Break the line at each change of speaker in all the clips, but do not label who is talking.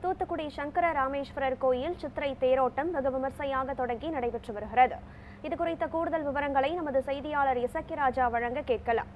தூத்துக்குடி சங்கர ராமேஸ்வரர் கோயில் சித்திரை தேரோட்டம் வெகு விமர்சையாக தொடங்கி நடைபெற்று வருகிறது. இதுகுறித்த கூடுதல் விவரங்களை நமது செய்தியாளர் இசக்கிராஜா வழங்க கேட்கலாம்.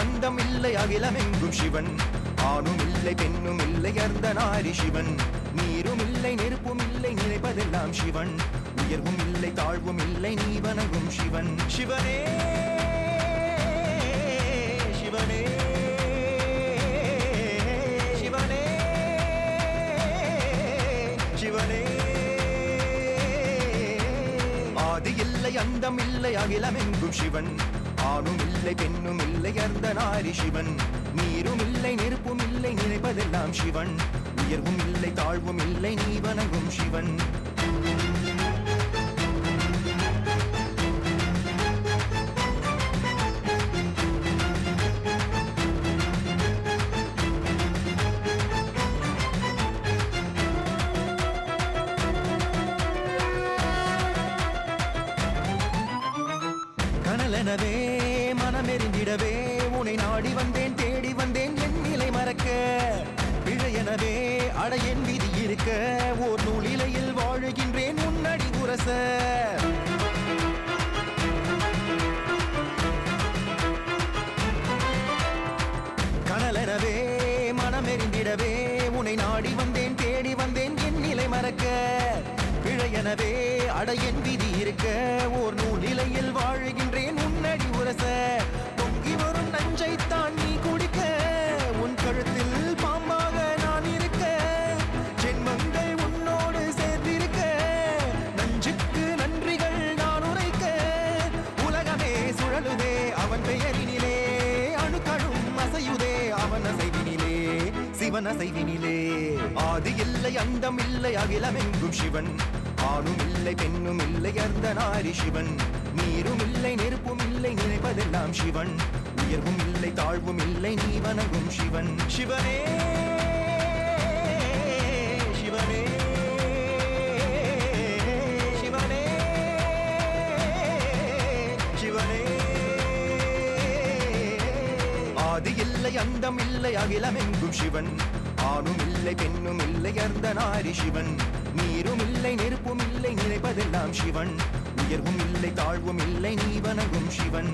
அந்தமில்லை அகிலமெங்கும் சிவன், ஆணும் இல்லை பெண்ணும் இல்லை அர்த்தநாரி சிவன், நீரும் இல்லை நெருப்பும் இல்லை நினைப்பதெல்லாம் சிவன், உயர்வும் இல்லை தாழ்வும் இல்லை நீ வணங்கும் சிவன். சிவனே சிவனே சிவனே சிவனே, ஆதி இல்லை அந்தமில்லை அகிலமெங்கும் சிவன், ஆணும் இல்லை பெண்ணும் இல்லை அர்த்தநாரி சிவன், நீரும் இல்லை நெருப்பும் இல்லை நினைப்பதெல்லாம் சிவன், உயர்வும் இல்லை தாழ்வும் இல்லை நீ வணங்கும் சிவன். கனலெனவே மனமெறிந்திடவே உன்னை நாடி வந்தேன் தேடி வந்தேன் என் நிலை மறக்க, பிழையெனவே அட என் விதி இருக்க ஓர் நூலிலையில் வாழுகின்றேன் உன்னடி உரச. கனலெனவே மனமெறிந்திடவே உன்னை நாடி வந்தேன் தேடி வந்தேன் என் நிலை மறக்க, பிழையெனவே அட என் விதி இருக்க ஓர் நூலிலையில் வாழுகின்றேன் உன்னடி உரச. பொங்கி வரும் நஞ்சைத்தான் நீ குடிக்க, உன் கழுத்தில் பாம்பாக நான் இருக்க, ஜென்மங்கள் உன்னோடு சேர்ந்திருக்க, நஞ்சுக்கு நன்றிகள் நான் உரைக்க, உலகமே சுழலுதே அவன் பெயரினிலே, அணுக்களும் அசையுதே சிவன் அசைவினிலே. ஆதி இல்லை அந்தம் இல்லை அகிலமெங்கும் சிவன். ஆணும் இல்லை பெண்ணும் இல்லை அர்த்தநாரி சிவன். நீரும் இல்லை நெருப்பும் இல்லை நினைப்பதெல்லாம் சிவன். உயர்வும் இல்லை தாழ்வும் இல்லை நீ வணங்கும் சிவன். சிவனே சிவனே சிவனே சிவனே. ஆதி இல்லை அந்தம் இல்லை அகிலமெங்கும் சிவன். ஆணும் இல்லை பெண்ணும் இல்லை அர்த்தநாரி சிவன். நீரும் இல்லை நெருப்பும் இல்லை நினைப்பதெல்லாம் சிவன். உயர்வும் இல்லை தாழ்வும் இல்லை நீ வணங்கும் சிவன்.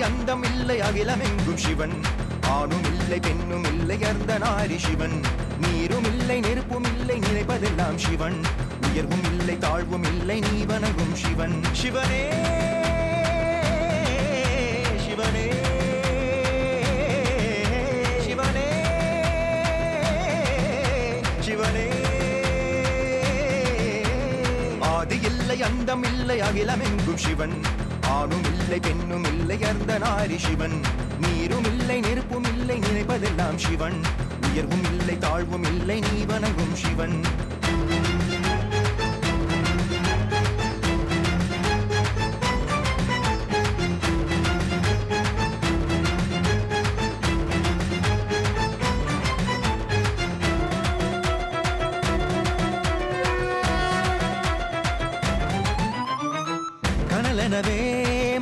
அந்தம் இல்லை அகிலமெங்கும் சிவன். ஆணும் இல்லை பெண்ணும் இல்லை அர்த்தநாரி சிவன். நீரும் இல்லை நெருப்பும் இல்லை நினைப்பதெல்லாம் சிவன். உயர்வும் இல்லை தாழ்வும் இல்லை நீ வணங்கும் சிவன். சிவனே சிவனே சிவனே சிவனே. ஆதி இல்லை அந்தம் இல்லை அகிலமெங்கும் சிவன். ஆணும் இல்லை பெண்ணும் இல்லை அர்த்தநாரி சிவன். நீரும் இல்லை நெருப்பும் இல்லை நினைப்பதெல்லாம் சிவன். உயர்வும் இல்லை தாழ்வும் இல்லை நீ வணங்கும் சிவன். கனலெனவே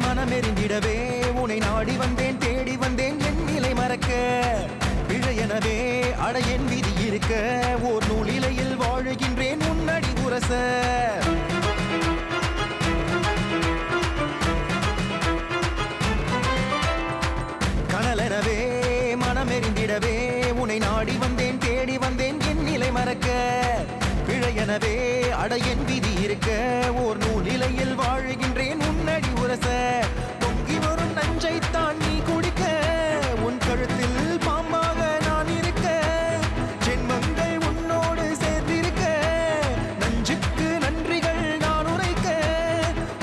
மனமெறிந்திடவே உன்னை நாடி வந்தேன் தேடி வந்தேன் என் நிலை மறக்க. பிழையெனவே அட என் விதி இருக்க ஓர் நூலிலையில் வாழுகின்றேன் உன்னடி உரச. கனலெனவே மனமெறிந்திடவே உன்னை நாடி வந்தேன் தேடி வந்தேன் என் நிலை மறக்க. பிழையெனவே அட என் விதி இருக்க ஓர் நூலிலையில் வாழுகின்றேன் உன்னடி உரச. பொங்கி வரும் நஞ்சைத்தான் நீ குடிக்க உன் கழுத்தில் பாம்பாக நான் இருக்க. ஜென்மங்கள் உன்னோடு சேர்ந்திருக்க நஞ்சுக்கு நன்றிகள் நான் உரைக்க.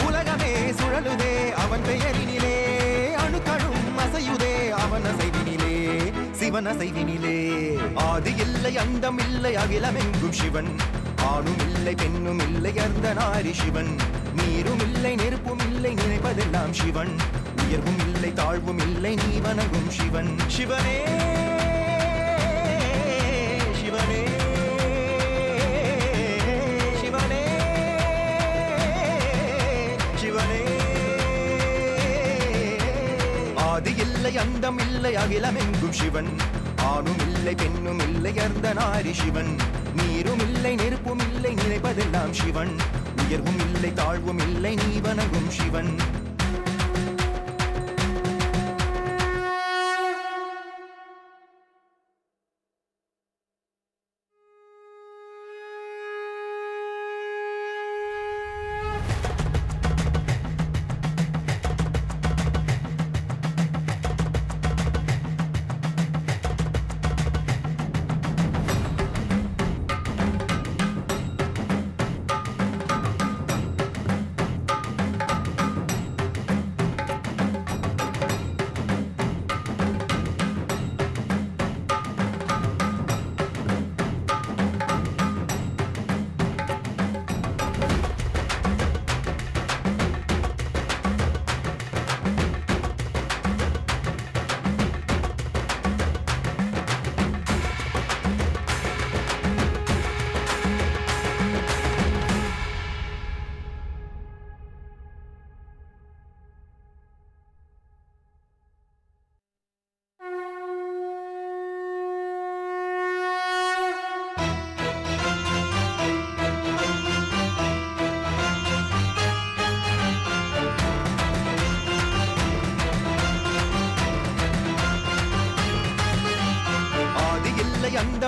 உலகமே சுழலுதே அவன் பெயரினிலே அணுக்களும் அசையுதே அவன் அசைவினிலே சிவன் அசைவினிலே. ஆதி இல்லை அந்தம் இல்லை அகிலமெங்கும் சிவன். ஆணும் இல்லை பெண்ணும் இல்லை அர்த்தநாரி சிவன். நீரும் இல்லை நெருப்பும் இல்லை நினைப்பதெல்லாம் சிவன். உயர்வும் இல்லை தாழ்வும் இல்லை நீ வணங்கும் சிவன். சிவனே சிவனே சிவனே சிவனே. ஆதி இல்லை அந்தம் இல்லை அகிலமெங்கும் சிவன். ஆணும் இல்லை பெண்ணும் இல்லை அர்த்தநாரி சிவன். நீரும் இல்லை நெருப்பும் இல்லை நினைப்பதெல்லாம் சிவன். உயர்வும் இல்லை தாழ்வும் இல்லை நீ வணங்கும் சிவன்.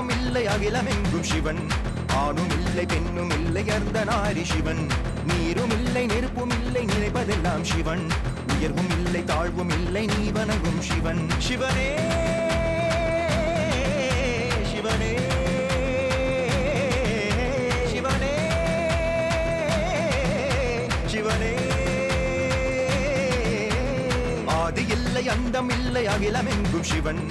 அந்தம் இல்லை அகிலமெங்கும் சிவன் ஆணும் இல்லை பெண்ணும் இல்லை அர்த்தநாரி சிவன் நீரும் இல்லை நெருப்பும் இல்லை நினைப்பதெல்லாம் சிவன் உயர்வும் இல்லை தாழ்வும் இல்லை நீ வணங்கும் சிவன் சிவனே சிவனே சிவனே சிவனே ஆதி இல்லை அந்தம் இல்லை அகிலமெங்கும் சிவன்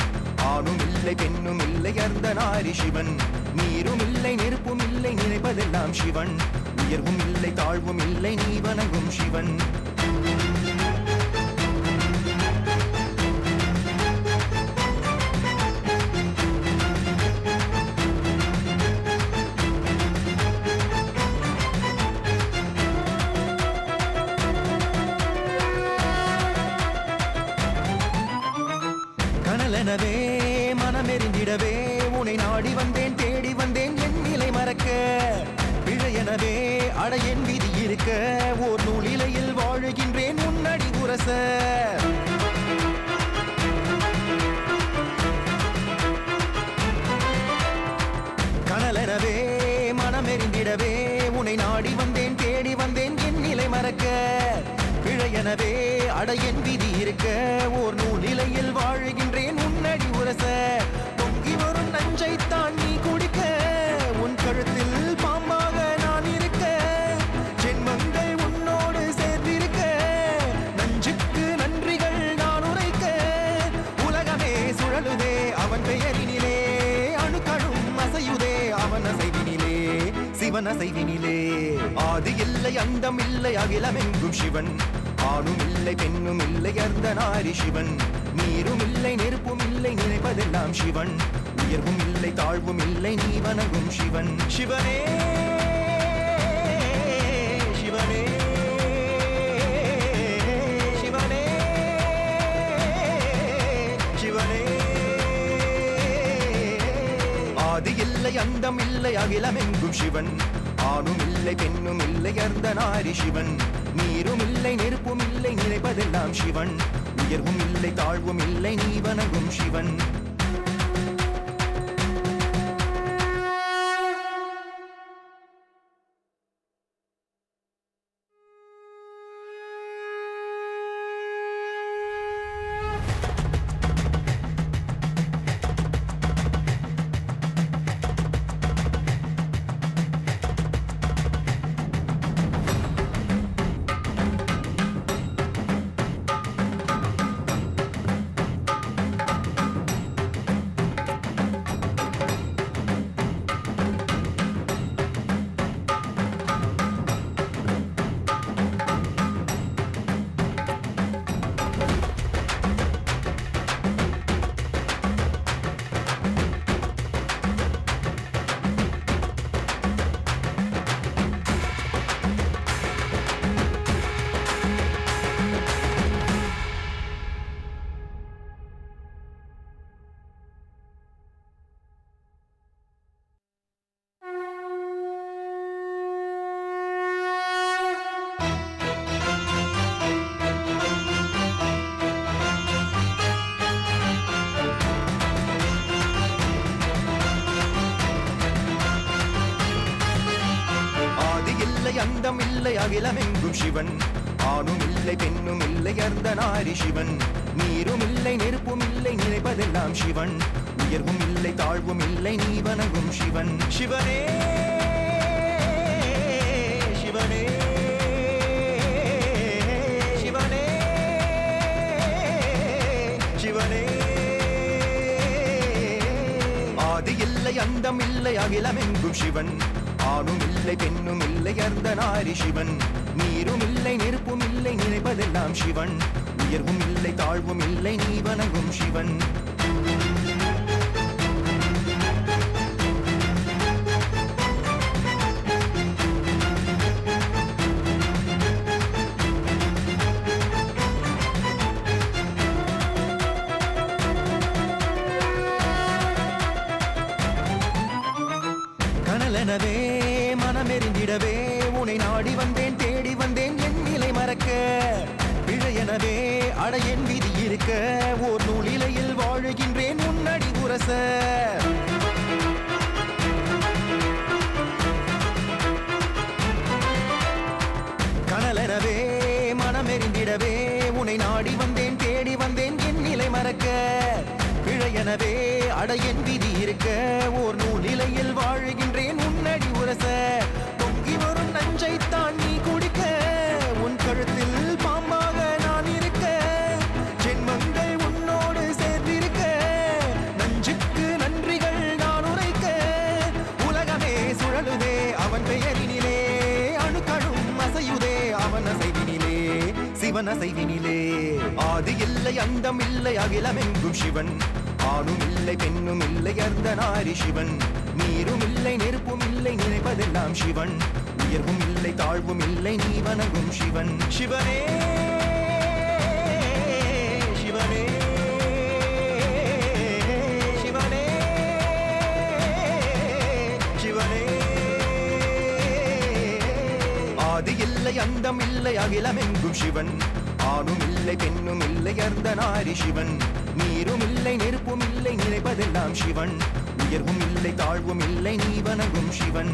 ஆணும் இல்லை பெண்ணும் இல்லை அர்த்தநாரி சிவன் நீரும் இல்லை நெருப்பும் இல்லை நினைப்பதெல்லாம் சிவன் உயர்வும் இல்லை தாழ்வும் இல்லை நீ வணங்கும் சிவன் கனலெனவே மனமெறிந்திடவே உன்னை நாடி வந்தேன் தேடி வந்தேன் என் நிலை மறக்க பிழையெனவே அட என் விதி இருக்க ஓர் நூலிலையில் வாழுகின்றேன் உன்னடி உரச கனலெனவே மனமெறிந்திடவே உன்னை நாடி வந்தேன் தேடி வந்தேன் என் நிலை மறக்க பிழையெனவே அட என் விதி இருக்க ஓர் நூலிலையில் வாழுகின்றேன் உன்னடி உரச பொங்கி வரும் நஞ்சைத்தான் நீ குடிக்க உன் கழுத்தில் பாம்பாக நான் இருக்க ஜென்மங்கள் உன்னோடு சேர்ந்திருக்க நஞ்சுக்கு நன்றிகள் நான் உரைக்க உலகமே சுழலுதே அவன் பெயரினிலே அணுக்களும் அசையுதே அவன் அசைவினிலே சிவன் அசைவினிலே ஆதி இல்லை அந்தம் இல்லை அகிலமெங்கும் சிவன் ஆணும் இல்லை பெண்ணும் இல்லை அர்த்தநாரி சிவன் நீரும் இல்லை நெருப்பும் இல்லை நினைப்பதெல்லாம் சிவன் உயர்வும் இல்லை தாழ்வும் இல்லை நீ வணங்கும் சிவன் சிவனே சிவனே சிவனே சிவனே ஆதி இல்லை அந்தம் இல்லை அகிலமெங்கும் சிவன் ஆணும் இல்லை பெண்ணும் இல்லை அர்த்தநாரி சிவன் நீரும் இல்லை நெருப்பும் இல்லை நினைப்பதெல்லாம் சிவன் உயர்வும் இல்லை தாழ்வும் இல்லை நீ வணங்கும் சிவன் அந்தம் இல்லை அகிலமெங்கும் சிவன் ஆணும் இல்லை பெண்ணும் இல்லை அர்த்தநாரி சிவன் நீரும் இல்லை நெருப்பும் இல்லை நினைப்பதெல்லாம் சிவன் உயர்வும் இல்லை தாழ்வும் இல்லை நீ வணங்கும் சிவன் சிவனே சிவனே சிவனே சிவனே ஆதி இல்லை அந்தம் இல்லை அகிலமெங்கும் சிவன் ஆணும் இல்லை பெண்ணும் இல்லை அர்த்தநாரி சிவன் நீரும் இல்லை நெருப்பும் இல்லை நினைப்பதெல்லாம் சிவன் உயர்வும் இல்லை தாழ்வும் இல்லை நீ வணங்கும் சிவன் கனலெனவே மனமெறிந்திடவே உன்னை நாடி வந்தேன் தேடி வந்தேன் என் நிலை மறக்க பிழையெனவே அட என் விதி இருக்க ஓர் நூலிலையில் வாழுகின்றேன் உன்னடி உரச எனவே அட என் விதி இருக்க ஓர் நூலிலையில் வாழுகின்றேன் உன்னடி உரச பொங்கி வரும் நஞ்சைத்தான் நீ குடிக்க உன் கழுத்தில் பாம்பாக நான் இருக்க ஜென்மங்கள் உன்னோடு சேர்ந்திருக்க நஞ்சுக்கு நன்றிகள் நான் உரைக்க உலகமே சுழலுதே அவன் பெயரினிலே அணுக்களும் அசையுதே அவன் அசைவினிலே சிவன் அசைவினிலே ஆதி இல்லை அந்தம் இல்லை அகிலமெங்கும் சிவன் ஆணும் இல்லை பெண்ணும் இல்லை அர்த்தநாரி சிவன் நீரும் இல்லை நெருப்பும் இல்லை நினைப்பதெல்லாம் சிவன் உயர்வும் இல்லை தாழ்வும் இல்லை நீ வணங்கும் சிவன் சிவனே சிவனே சிவனே சிவனே ஆதி இல்லை அந்தம் இல்லை அகிலமெங்கும் சிவன் ஆணும் இல்லை பெண்ணும் இல்லை அர்த்தநாரி சிவன் நீரும் இல்லை நெருப்பும் இல்லை நினைப்பதெல்லாம் சிவன் உயர்வும் இல்லை தாழ்வும் இல்லை நீ வணங்கும் சிவன்